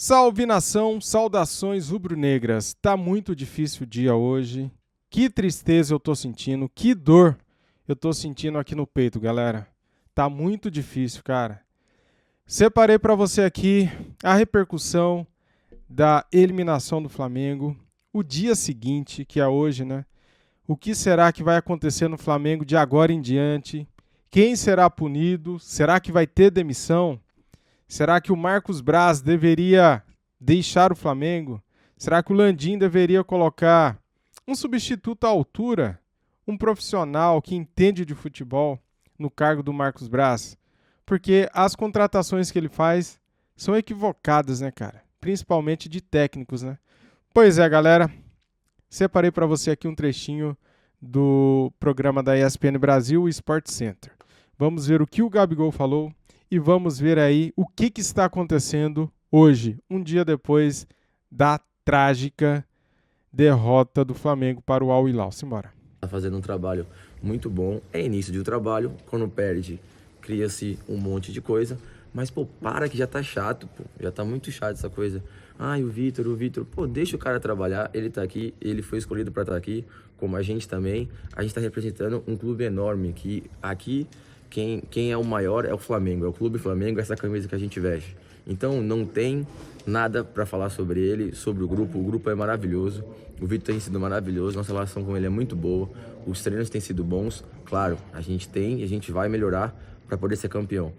Salve nação, saudações rubro-negras. Tá muito difícil o dia hoje. Que tristeza eu tô sentindo, que dor eu tô sentindo aqui no peito, galera. Tá muito difícil, cara. Separei pra você aqui a repercussão da eliminação do Flamengo, o dia seguinte, que é hoje, né? O que será que vai acontecer no Flamengo de agora em diante? Quem será punido? Será que vai ter demissão? Será que o Marcos Braz deveria deixar o Flamengo? Será que o Landim deveria colocar um substituto à altura? Um profissional que entende de futebol no cargo do Marcos Braz? Porque as contratações que ele faz são equivocadas, né, cara? Principalmente de técnicos, né? Pois é, galera. Separei para você aqui um trechinho do programa da ESPN Brasil, o Sport Center. Vamos ver o que o Gabigol falou e vamos ver aí o que está acontecendo hoje, um dia depois da trágica derrota do Flamengo para o Al Hilal. Simbora. Tá fazendo um trabalho muito bom, é início de um trabalho, quando perde, cria-se um monte de coisa, mas, para que já tá chato, já tá muito chato essa coisa. Ai, o Vitor, deixa o cara trabalhar, ele tá aqui, ele foi escolhido para estar aqui, como a gente também, a gente tá representando um clube enorme, que aqui, quem é o maior é o Flamengo, é o Clube Flamengo, essa camisa que a gente veste. Então, não tem nada para falar sobre ele, sobre o grupo é maravilhoso, o Vitor tem sido maravilhoso, nossa relação com ele é muito boa, os treinos têm sido bons, claro, a gente vai melhorar para poder ser campeão.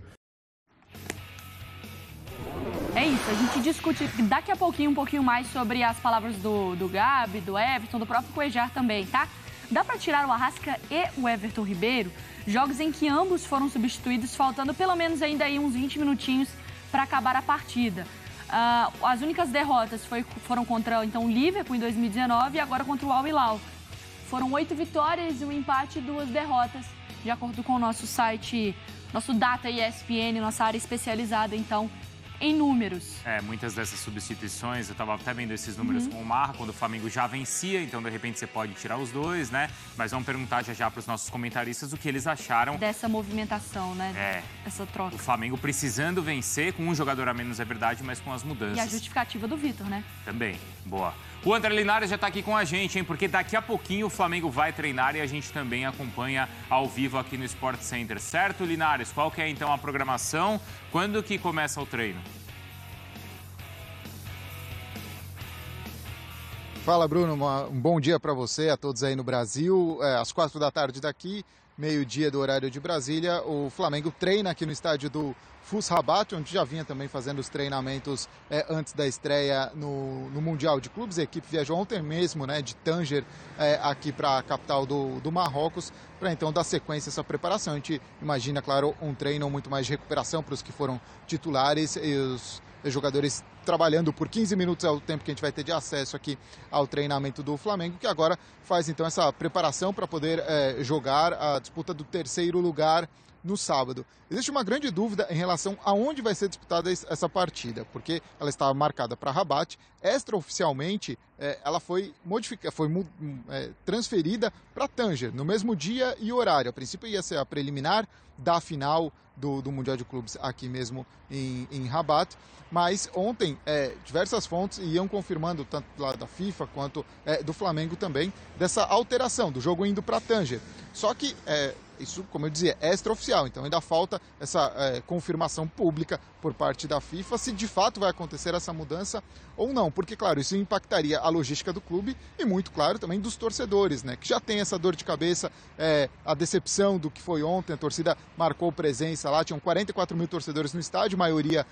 É isso, a gente discute daqui a pouquinho, um pouquinho mais sobre as palavras do Gabi, do Everton, do próprio Cuejar também, tá? Dá para tirar o Arrasca e o Everton Ribeiro? Jogos em que ambos foram substituídos, faltando pelo menos ainda aí uns 20 minutinhos para acabar a partida. As únicas derrotas foram contra então, o Liverpool em 2019 e agora contra o Al Hilal. Foram 8 vitórias e um empate e 2 derrotas, de acordo com o nosso site, nosso Data ESPN, nossa área especializada, então, em números. Muitas dessas substituições, eu estava até vendo esses números com o Marra, quando o Flamengo já vencia, então de repente você pode tirar os dois, né? Mas vamos perguntar já para os nossos comentaristas o que eles acharam dessa movimentação, né? Essa troca. O Flamengo precisando vencer, com um jogador a menos, é verdade, mas com as mudanças. E a justificativa do Vitor, né? Também, boa. O André Linares já está aqui com a gente, hein? Porque daqui a pouquinho o Flamengo vai treinar e a gente também acompanha ao vivo aqui no Sport Center. Certo, Linares? Qual que é então a programação? Quando que começa o treino? Fala, Bruno. Um bom dia para você, a todos aí no Brasil. Às 4h daqui, meio-dia do horário de Brasília, o Flamengo treina aqui no estádio do FUS Rabat, onde já vinha também fazendo os treinamentos antes da estreia no Mundial de Clubes. A equipe viajou ontem mesmo, né, de Tanger aqui para a capital do Marrocos, para então dar sequência a essa preparação. A gente imagina, claro, um treino muito mais de recuperação para os que foram titulares e os jogadores trabalhando por 15 minutos é o tempo que a gente vai ter de acesso aqui ao treinamento do Flamengo, que agora faz então essa preparação para poder jogar a disputa do terceiro lugar no sábado. Existe uma grande dúvida em relação a onde vai ser disputada essa partida, porque ela estava marcada para Rabat. Extraoficialmente, ela foi transferida para Tanger, no mesmo dia e horário. A princípio ia ser a preliminar da final do Mundial de Clubes aqui mesmo em Rabat, mas ontem diversas fontes iam confirmando, tanto lá da FIFA quanto do Flamengo também, dessa alteração do jogo indo para Tanger. Só que isso, como eu dizia, é extraoficial, então ainda falta essa confirmação pública por parte da FIFA se de fato vai acontecer essa mudança ou não, porque, claro, isso impactaria a logística do clube e, muito claro, também dos torcedores, né, que já tem essa dor de cabeça, a decepção do que foi ontem. A torcida marcou presença lá, tinham 44 mil torcedores no estádio, maioria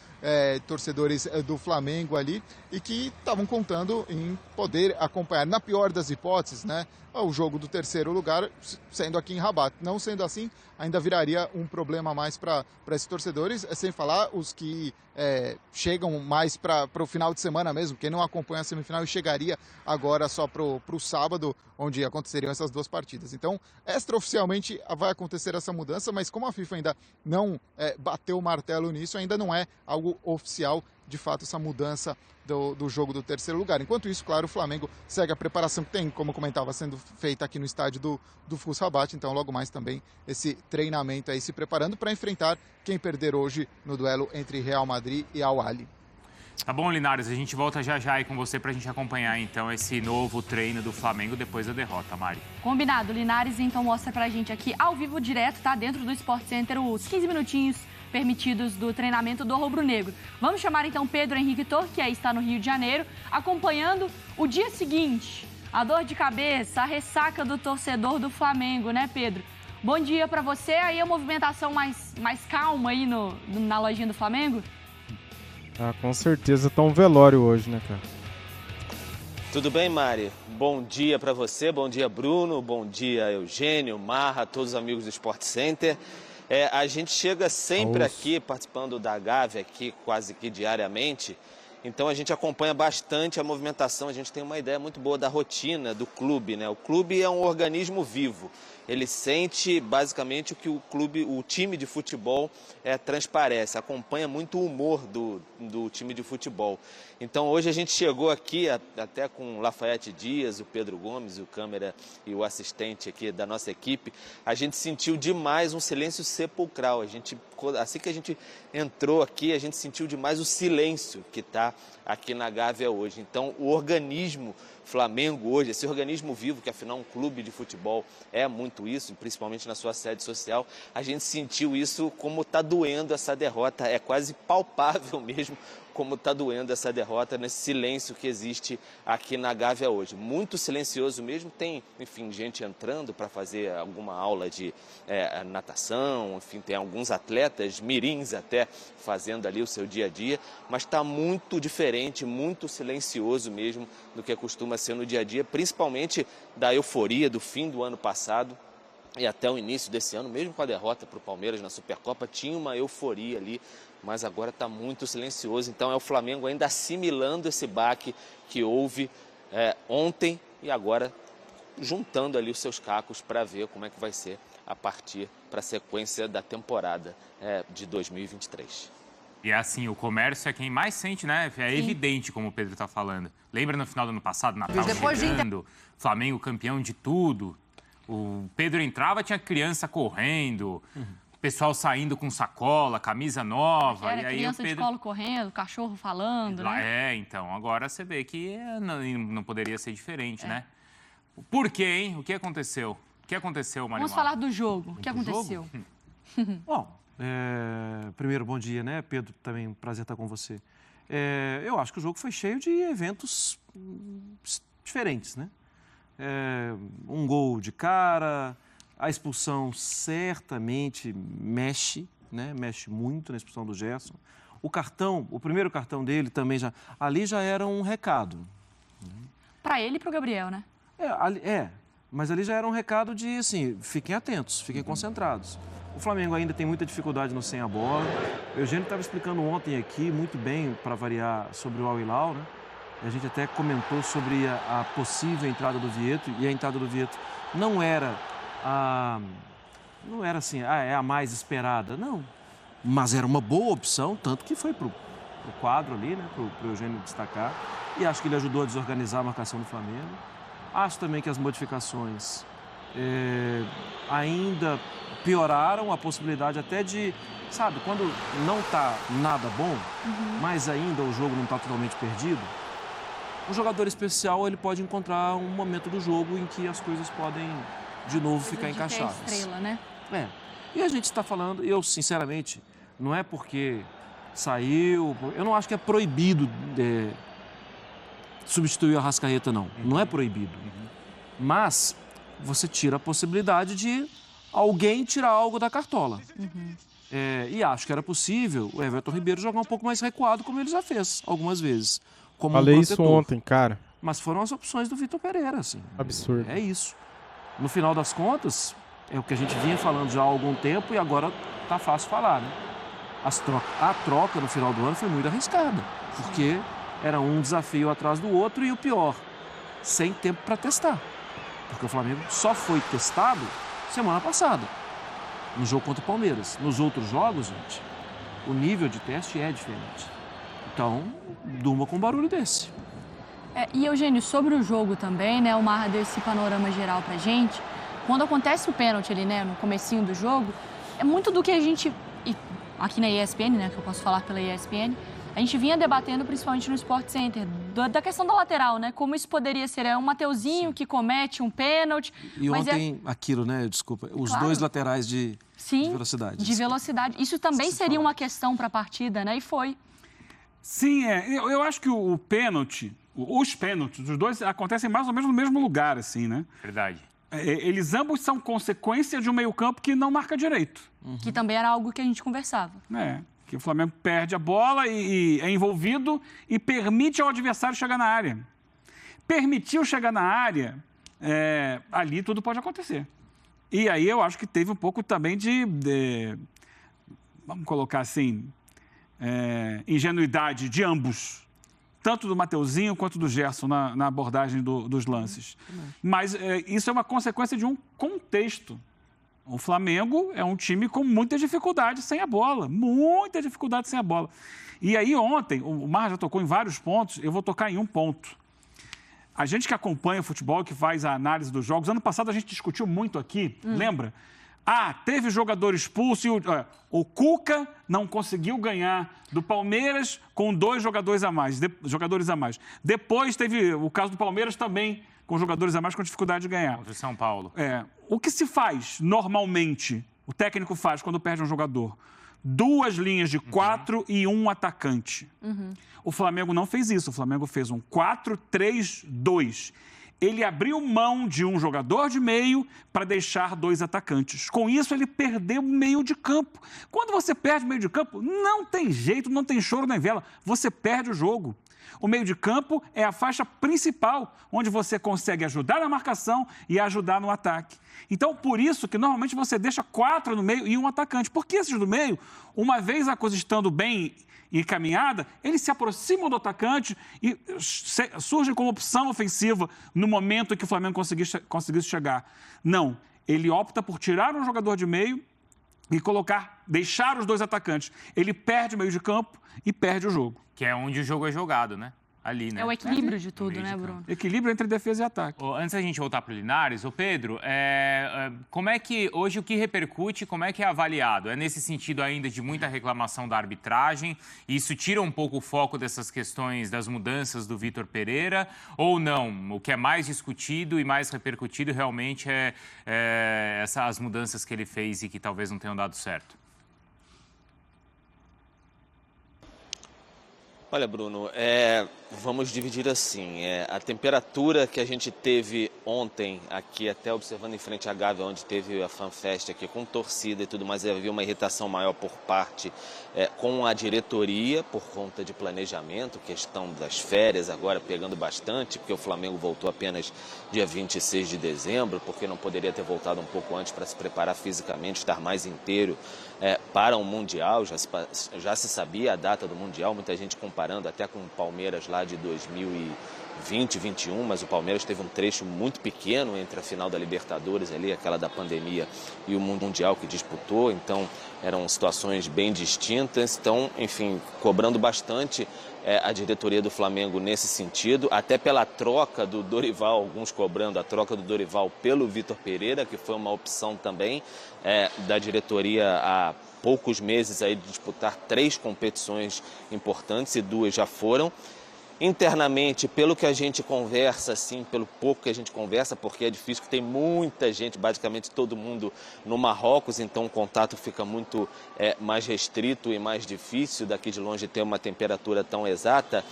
torcedores do Flamengo ali, e que estavam contando em poder acompanhar, na pior das hipóteses, né, o jogo do terceiro lugar, sendo aqui em Rabat. Não sendo assim, ainda viraria um problema a mais para esses torcedores, sem falar os que chegam mais para o final de semana mesmo, quem não acompanha a semifinal e chegaria agora só para o sábado, onde aconteceriam essas duas partidas. Então, extraoficialmente vai acontecer essa mudança, mas como a FIFA ainda não bateu o martelo nisso, ainda não é algo oficial, de fato, essa mudança do jogo do terceiro lugar. Enquanto isso, claro, o Flamengo segue a preparação que tem, como comentava, sendo feita aqui no estádio do FUS Rabat. Então, logo mais também esse treinamento aí se preparando para enfrentar quem perder hoje no duelo entre Real Madrid e Al Ahly. Tá bom, Linares, a gente volta já aí com você pra gente acompanhar, então, esse novo treino do Flamengo depois da derrota, Mari. Combinado. Linares, então, mostra pra gente aqui, ao vivo, direto, tá? Dentro do Sport Center, os 15 minutinhos permitidos do treinamento do rubro-negro. Vamos chamar, então, Pedro Henrique Torres, que aí está no Rio de Janeiro, acompanhando o dia seguinte. A dor de cabeça, a ressaca do torcedor do Flamengo, né, Pedro? Bom dia pra você. Aí a movimentação mais calma aí na lojinha do Flamengo? Ah, com certeza tá um velório hoje, né, cara? Tudo bem, Mari? Bom dia para você, bom dia, Bruno, bom dia, Eugênio, Marra, todos os amigos do Sport Center. A gente chega sempre aqui participando da Gávea, aqui quase que diariamente, então a gente acompanha bastante a movimentação, a gente tem uma ideia muito boa da rotina do clube, né? O clube é um organismo vivo. Ele sente basicamente o que o time de futebol transparece, acompanha muito o humor do time de futebol. Então hoje a gente chegou aqui até com o Lafayette Dias, o Pedro Gomes, o câmera e o assistente aqui da nossa equipe. A gente sentiu demais um silêncio sepulcral. Assim que a gente entrou aqui, a gente sentiu demais o silêncio que está aqui na Gávea hoje. Então o organismo Flamengo hoje, esse organismo vivo, que afinal um clube de futebol é muito isso, principalmente na sua sede social, a gente sentiu isso como está doendo essa derrota, é quase palpável mesmo como está doendo essa derrota nesse silêncio que existe aqui na Gávea hoje. Muito silencioso mesmo, tem, enfim, gente entrando para fazer alguma aula de natação, enfim, tem alguns atletas, mirins até, fazendo ali o seu dia a dia, mas está muito diferente, muito silencioso mesmo do que costuma ser no dia a dia, principalmente da euforia do fim do ano passado e até o início desse ano, mesmo com a derrota para o Palmeiras na Supercopa, tinha uma euforia ali, mas agora está muito silencioso. Então é o Flamengo ainda assimilando esse baque que houve ontem e agora juntando ali os seus cacos para ver como é que vai ser a partir para a sequência da temporada de 2023. E assim, o comércio é quem mais sente, né? É evidente, como o Pedro está falando. Lembra no final do ano passado, Natal chegando, Flamengo campeão de tudo. O Pedro entrava, tinha criança correndo, pessoal saindo com sacola, camisa nova. Era e aí criança o Pedro... de colo correndo, cachorro falando, né? Então, agora você vê que não poderia ser diferente, né? Por quê, hein? O que aconteceu? O que aconteceu, Marimar? Vamos falar do jogo. O que aconteceu? Bom, primeiro, bom dia, né, Pedro? Também um prazer estar com você. Eu acho que o jogo foi cheio de eventos diferentes, né? Um gol de cara, a expulsão certamente mexe, né? Mexe muito na expulsão do Gerson. O primeiro cartão dele também ali já era um recado. Para ele e para o Gabriel, né? Mas ali já era um recado de, assim, fiquem atentos, fiquem concentrados. O Flamengo ainda tem muita dificuldade no sem a bola. O Eugênio estava explicando ontem aqui, muito bem, para variar, sobre o Al Hilal, né? A gente até comentou sobre a possível entrada do Vietto, e a entrada do Vietto não era assim, é a mais esperada, não. Mas era uma boa opção, tanto que foi pro quadro ali, né, pro Eugênio destacar. E acho que ele ajudou a desorganizar a marcação do Flamengo. Acho também que as modificações ainda pioraram a possibilidade até de, sabe, quando não está nada bom, mas ainda o jogo não está totalmente perdido, um jogador especial ele pode encontrar um momento do jogo em que as coisas podem de novo ficar encaixadas. Estrela, né? E a gente está falando, eu sinceramente, não é porque saiu, eu não acho que é proibido substituir o Arrascaeta, não. Não é proibido. Mas você tira a possibilidade de alguém tirar algo da cartola. E acho que era possível o Everton Ribeiro jogar um pouco mais recuado, como ele já fez algumas vezes. Como Falei isso ontem, cara. Mas foram as opções do Vitor Pereira, assim. Absurdo. É isso. No final das contas, é o que a gente vinha falando já há algum tempo e agora tá fácil falar, né? A troca no final do ano foi muito arriscada, porque era um desafio atrás do outro e o pior, sem tempo para testar. Porque o Flamengo só foi testado semana passada, no jogo contra o Palmeiras. Nos outros jogos, gente, o nível de teste é diferente. Então, durma com um barulho desse. E, Eugênio, sobre o jogo também, né? O Marra deu esse panorama geral pra gente. Quando acontece o pênalti ali, né? No comecinho do jogo, é muito do que a gente... Aqui na ESPN, né? Que eu posso falar pela ESPN. A gente vinha debatendo, principalmente no Sport Center, da questão da lateral, né? Como isso poderia ser. É um Mateuzinho que comete um pênalti. E ontem, aquilo, né? Desculpa, os dois laterais de velocidade. De velocidade. Isso também seria uma questão para a partida, né? E foi. Sim, eu acho que o pênalti, os pênaltis, os dois acontecem mais ou menos no mesmo lugar, assim, né? Verdade. Eles ambos são consequência de um meio-campo que não marca direito. Que também era algo que a gente conversava. Que o Flamengo perde a bola e é envolvido e permite ao adversário chegar na área. Permitiu chegar na área, ali tudo pode acontecer. E aí eu acho que teve um pouco também vamos colocar assim, ingenuidade de ambos. Tanto do Mateuzinho quanto do Gerson na abordagem dos lances. Mas isso é uma consequência de um contexto. O Flamengo é um time com muita dificuldade sem a bola. Muita dificuldade sem a bola. E aí ontem, o Marra já tocou em vários pontos, eu vou tocar em um ponto. A gente que acompanha o futebol, que faz a análise dos jogos, ano passado a gente discutiu muito aqui, lembra? Teve jogador expulso e o Cuca não conseguiu ganhar do Palmeiras com 2 jogadores a mais. Depois teve o caso do Palmeiras também, com jogadores a mais com dificuldade de ganhar. Contra o São Paulo. O que se faz normalmente, o técnico faz quando perde um jogador? 2 linhas de 4 e um atacante. O Flamengo não fez isso, o Flamengo fez um 4-3-2. Ele abriu mão de um jogador de meio para deixar 2 atacantes. Com isso, ele perdeu o meio de campo. Quando você perde o meio de campo, não tem jeito, não tem choro nem vela. Você perde o jogo. O meio de campo é a faixa principal, onde você consegue ajudar na marcação e ajudar no ataque. Então, por isso que normalmente você deixa 4 no meio e um atacante. Porque esses do meio, uma vez a coisa estando bem encaminhada, eles se aproximam do atacante e surgem como opção ofensiva no momento em que o Flamengo conseguisse chegar. Não, ele opta por tirar um jogador de meio e deixar os 2 atacantes. Ele perde o meio de campo e perde o jogo. Que é onde o jogo é jogado, né? Ali, né? É o equilíbrio de tudo, né, Bruno? Equilíbrio entre defesa e ataque. Antes da gente voltar para o Linares, Pedro, como é que hoje o que repercute, como é que é avaliado? É nesse sentido ainda de muita reclamação da arbitragem? Isso tira um pouco o foco dessas questões das mudanças do Vitor Pereira? Ou não? O que é mais discutido e mais repercutido realmente as mudanças que ele fez e que talvez não tenham dado certo? Olha, Bruno, vamos dividir assim, a temperatura que a gente teve ontem aqui, até observando em frente à Gávea, onde teve a FanFest aqui com torcida e tudo mais, havia uma irritação maior por parte com a diretoria, por conta de planejamento, questão das férias agora pegando bastante, porque o Flamengo voltou apenas dia 26 de dezembro, porque não poderia ter voltado um pouco antes para se preparar fisicamente, estar mais inteiro para o Mundial, já se sabia a data do Mundial, muita gente comparando até com o Palmeiras lá de 2020-21, mas o Palmeiras teve um trecho muito pequeno entre a final da Libertadores ali, aquela da pandemia, e o Mundial que disputou, então eram situações bem distintas, então, enfim, cobrando bastante a diretoria do Flamengo nesse sentido, até pela troca do Dorival, alguns cobrando a troca do Dorival pelo Vitor Pereira, que foi uma opção também da diretoria há poucos meses aí de disputar 3 competições importantes e 2 já foram. Internamente, pelo que a gente conversa, assim, pelo pouco que a gente conversa, porque é difícil, que tem muita gente, basicamente todo mundo no Marrocos, então o contato fica muito mais restrito e mais difícil daqui de longe ter uma temperatura tão exata.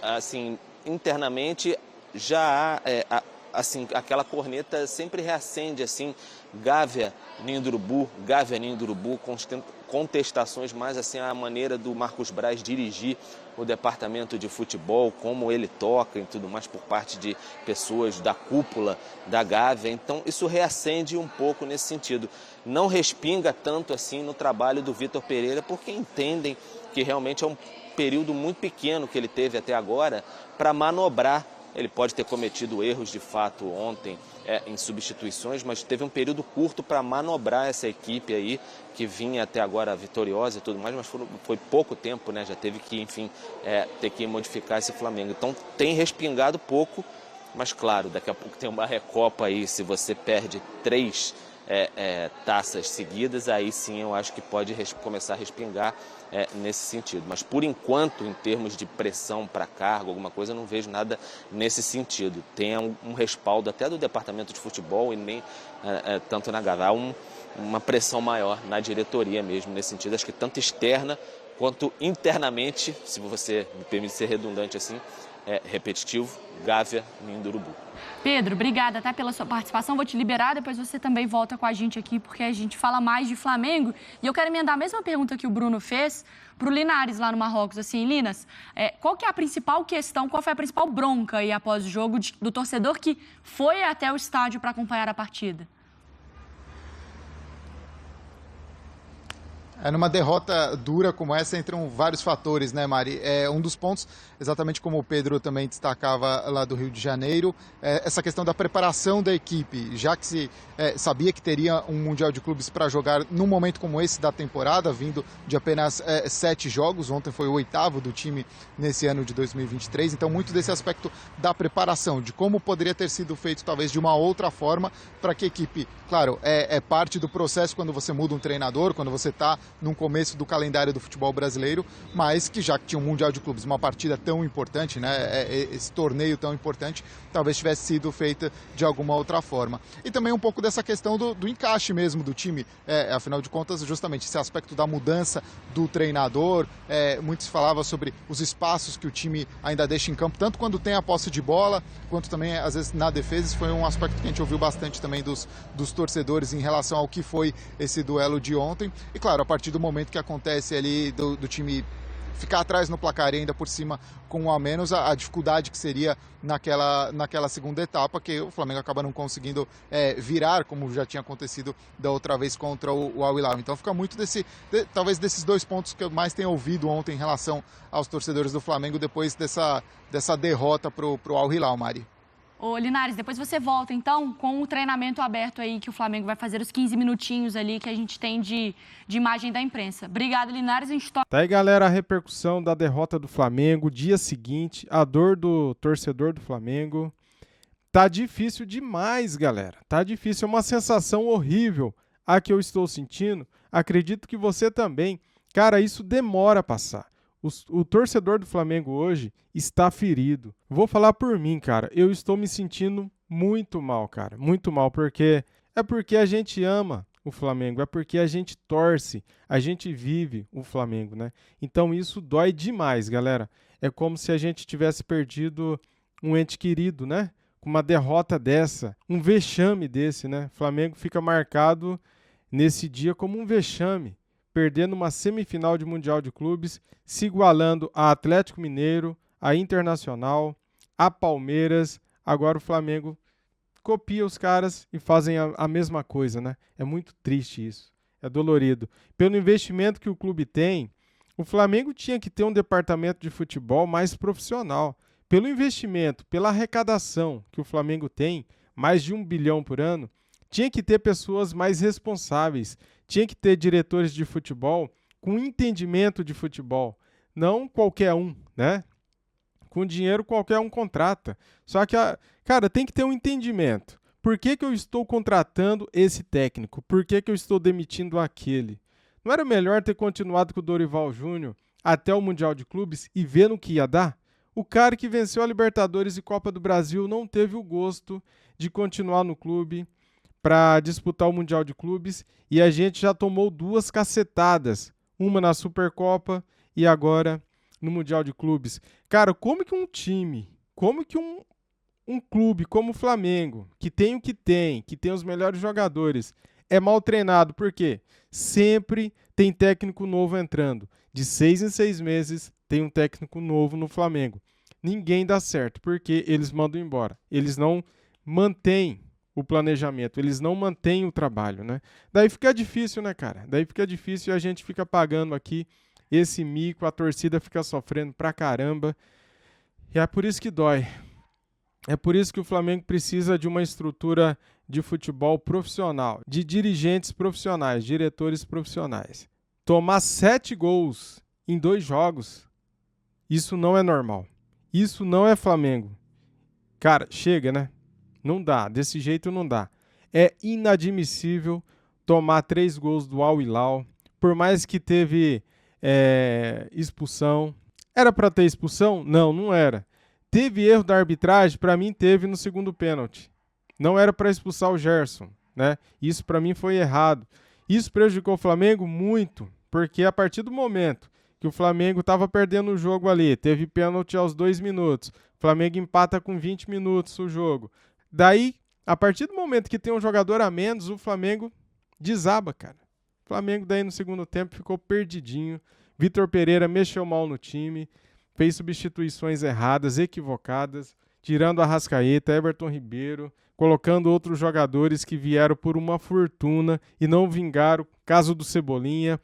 Assim, internamente já há, assim, aquela corneta sempre reacende, assim, Gávea, Ninho do Urubu, contestações mais assim à maneira do Marcos Braz dirigir o departamento de futebol, como ele toca e tudo mais por parte de pessoas da cúpula da Gávea. Então isso reacende um pouco nesse sentido. Não respinga tanto assim no trabalho do Vitor Pereira, porque entendem que realmente é um período muito pequeno que ele teve até agora para manobrar. Ele pode ter cometido erros de fato ontem em substituições, mas teve um período curto para manobrar essa equipe aí, que vinha até agora vitoriosa e tudo mais, mas foi pouco tempo, né? Já teve que, enfim, ter que modificar esse Flamengo. Então tem respingado pouco, mas claro, daqui a pouco tem uma Recopa aí, se você perde 3 taças seguidas, aí sim eu acho que pode começar a respingar nesse sentido. Mas por enquanto, em termos de pressão para cargo, alguma coisa, eu não vejo nada nesse sentido. Tem um respaldo até do departamento de futebol e nem tanto na Gávea. Há uma pressão maior na diretoria mesmo nesse sentido, acho que tanto externa quanto internamente, se você me permite ser redundante assim, repetitivo, Gávea, Ninho do Urubu. Pedro, obrigada pela sua participação. Vou te liberar, depois você também volta com a gente aqui, porque a gente fala mais de Flamengo. E eu quero emendar a mesma pergunta que o Bruno fez para o Linares lá no Marrocos. Assim, Linas, qual que é a principal questão, qual foi a principal bronca aí após o jogo do torcedor que foi até o estádio para acompanhar a partida? Numa derrota dura como essa entram vários fatores, né, Mari? Um dos pontos, exatamente como o Pedro também destacava lá do Rio de Janeiro, essa questão da preparação da equipe, já que se sabia que teria um Mundial de Clubes para jogar num momento como esse da temporada, vindo de apenas 7 jogos, ontem foi o 8º do time nesse ano de 2023, então muito desse aspecto da preparação, de como poderia ter sido feito talvez de uma outra forma para que a equipe, claro, é parte do processo quando você muda um treinador, quando você está no começo do calendário do futebol brasileiro, mas que já que tinha um Mundial de Clubes, uma partida tão importante, né, esse torneio tão importante, talvez tivesse sido feita de alguma outra forma. E também um pouco dessa questão do encaixe mesmo do time, afinal de contas, justamente esse aspecto da mudança do treinador, muito se falava sobre os espaços que o time ainda deixa em campo, tanto quando tem a posse de bola, quanto também, às vezes, na defesa. Isso foi um aspecto que a gente ouviu bastante também dos torcedores em relação ao que foi esse duelo de ontem. E, claro, a partir do momento que acontece ali do time ficar atrás no placar e ainda por cima com um a menos, a dificuldade que seria naquela segunda etapa, que o Flamengo acaba não conseguindo virar, como já tinha acontecido da outra vez contra o Al Hilal. Então fica muito talvez desses 2 pontos que eu mais tenho ouvido ontem em relação aos torcedores do Flamengo depois dessa derrota para o Al Hilal, Mari. Ô, Linares, depois você volta, então, com o treinamento aberto aí que o Flamengo vai fazer, os 15 minutinhos ali que a gente tem de imagem da imprensa. Obrigada, Linares. A gente Tá aí, galera, a repercussão da derrota do Flamengo, dia seguinte, a dor do torcedor do Flamengo. Tá difícil demais, galera. Tá difícil, é uma sensação horrível a que eu estou sentindo. Acredito que você também. Cara, isso demora a passar. O torcedor do Flamengo hoje está ferido. Vou falar por mim, cara. Eu estou me sentindo muito mal, cara. Muito mal, porque a gente ama o Flamengo, é porque a gente torce, a gente vive o Flamengo, né? Então isso dói demais, galera. É como se a gente tivesse perdido um ente querido, né? Com uma derrota dessa, um vexame desse, né? O Flamengo fica marcado nesse dia como um vexame, perdendo uma semifinal de Mundial de Clubes, se igualando a Atlético Mineiro, a Internacional, a Palmeiras. Agora o Flamengo copia os caras e fazem a mesma coisa, né? É muito triste isso, é dolorido. Pelo investimento que o clube tem, o Flamengo tinha que ter um departamento de futebol mais profissional. Pelo investimento, pela arrecadação que o Flamengo tem, mais de 1 bilhão por ano, tinha que ter pessoas mais responsáveis, tinha que ter diretores de futebol com entendimento de futebol, não qualquer um, né? Com dinheiro qualquer um contrata. Só que, cara, tem que ter um entendimento. Por que eu estou contratando esse técnico? Por que eu estou demitindo aquele? Não era melhor ter continuado com o Dorival Júnior até o Mundial de Clubes e ver no que ia dar? O cara que venceu a Libertadores e Copa do Brasil não teve o gosto de continuar no clube para disputar o Mundial de Clubes e a gente já tomou 2 cacetadas, uma na Supercopa e agora no Mundial de Clubes. Cara, como que um time, como que um clube como o Flamengo, que tem o que tem os melhores jogadores, é mal treinado? Por quê? Sempre tem técnico novo entrando. De 6 em 6 meses tem um técnico novo no Flamengo. Ninguém dá certo, porque eles mandam embora. Eles não mantêm o planejamento, eles não mantêm o trabalho, né? Daí fica difícil, né, cara? Daí fica difícil e a gente fica pagando aqui esse mico, a torcida fica sofrendo pra caramba. E é por isso que dói. É por isso que o Flamengo precisa de uma estrutura de futebol profissional, de dirigentes profissionais, diretores profissionais. Tomar 7 gols em 2 jogos, isso não é normal. Isso não é Flamengo. Cara, chega, né? Não dá, desse jeito não dá. É inadmissível tomar 3 gols do Al Hilal, por mais que teve expulsão. Era para ter expulsão? Não, não era. Teve erro da arbitragem? Para mim teve no segundo pênalti. Não era para expulsar o Gerson, né? Isso para mim foi errado. Isso prejudicou o Flamengo muito, porque a partir do momento que o Flamengo estava perdendo o jogo ali, teve pênalti aos 2 minutos, o Flamengo empata com 20 minutos o jogo. Daí, a partir do momento que tem um jogador a menos, o Flamengo desaba, cara. O Flamengo daí no segundo tempo ficou perdidinho. Vitor Pereira mexeu mal no time, fez substituições erradas, equivocadas, tirando Arrascaeta, Everton Ribeiro, colocando outros jogadores que vieram por uma fortuna e não vingaram. Caso do Cebolinha.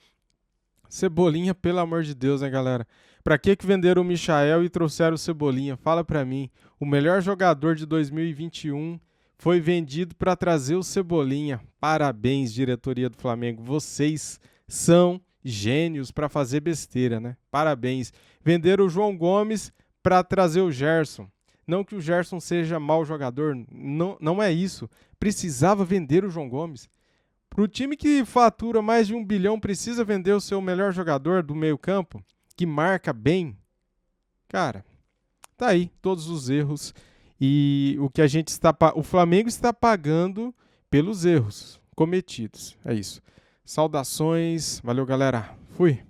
Cebolinha, pelo amor de Deus, né, galera? Pra que venderam o Michael e trouxeram o Cebolinha? Fala pra mim. O melhor jogador de 2021 foi vendido para trazer o Cebolinha. Parabéns, diretoria do Flamengo. Vocês são gênios para fazer besteira, né? Parabéns. Venderam o João Gomes para trazer o Gerson. Não que o Gerson seja mau jogador, não é isso. Precisava vender o João Gomes. Para o time que fatura mais de 1 bilhão, precisa vender o seu melhor jogador do meio-campo, que marca bem. Cara, tá aí todos os erros. E o que o Flamengo está pagando pelos erros cometidos. É isso. Saudações. Valeu, galera. Fui.